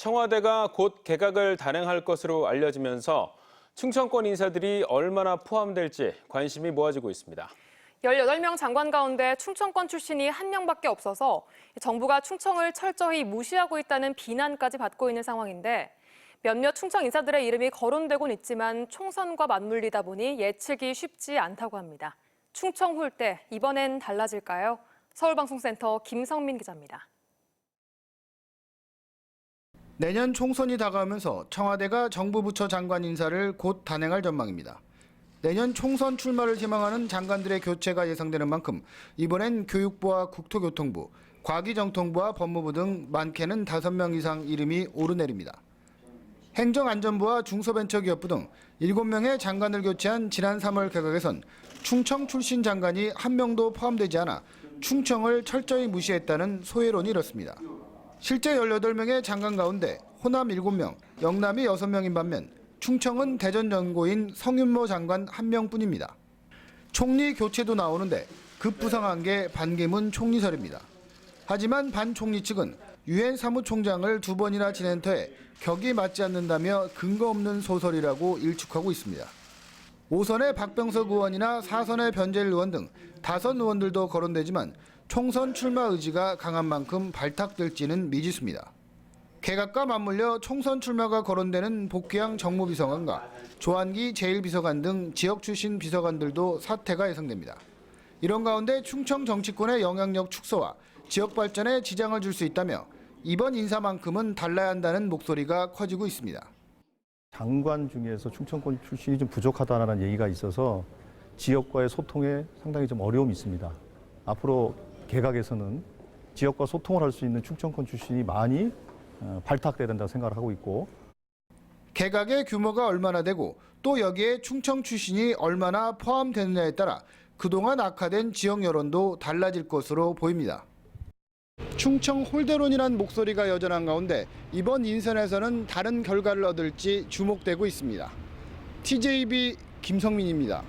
청와대가 곧 개각을 단행할 것으로 알려지면서 충청권 인사들이 얼마나 포함될지 관심이 모아지고 있습니다. 18명 장관 가운데 충청권 출신이 1명밖에 없어서 정부가 충청을 철저히 무시하고 있다는 비난까지 받고 있는 상황인데 몇몇 충청 인사들의 이름이 거론되곤 있지만 총선과 맞물리다 보니 예측이 쉽지 않다고 합니다. 충청 홀대, 이번엔 달라질까요? 서울방송센터 김성민 기자입니다. 내년 총선이 다가오면서 청와대가 정부 부처 장관 인사를 곧 단행할 전망입니다. 내년 총선 출마를 희망하는 장관들의 교체가 예상되는 만큼 이번엔 교육부와 국토교통부, 과기정통부와 법무부 등 많게는 5명 이상 이름이 오르내립니다. 행정안전부와 중소벤처기업부 등 7명의 장관을 교체한 지난 3월 개각에선 충청 출신 장관이 1명도 포함되지 않아 충청을 철저히 무시했다는 소회론이 일었습니다. 실제 18명의 장관 가운데 호남 7명, 영남이 6명인 반면 충청은 대전 연고인 성윤모 장관 1명뿐입니다. 총리 교체도 나오는데 급부상한 게 반기문 총리설입니다. 하지만 반 총리 측은 유엔 사무총장을 2번이나 지낸 터에 격이 맞지 않는다며 근거 없는 소설이라고 일축하고 있습니다. 5선의 박병석 의원이나 4선의 변재일 의원 등 5 의원들도 거론되지만 총선 출마 의지가 강한 만큼 발탁될지는 미지수입니다. 개각과 맞물려 총선 출마가 거론되는 복귀양 정무비서관과 조한기 제1비서관 등 지역 출신 비서관들도 사퇴가 예상됩니다. 이런 가운데 충청 정치권의 영향력 축소와 지역 발전에 지장을 줄 수 있다며 이번 인사만큼은 달라야 한다는 목소리가 커지고 있습니다. 장관 중에서 충청권 출신이 좀 부족하다는 얘기가 있어서 지역과의 소통에 상당히 좀 어려움이 있습니다. 앞으로 개각에서는 지역과 소통을 할 수 있는 충청권 출신이 많이 발탁돼야 된다고 생각을 하고 있고 개각의 규모가 얼마나 되고 또 여기에 충청 출신이 얼마나 포함되느냐에 따라 그동안 악화된 지역 여론도 달라질 것으로 보입니다. 충청 홀대론이란 목소리가 여전한 가운데 이번 인선에서는 다른 결과를 얻을지 주목되고 있습니다. TJB 김성민입니다.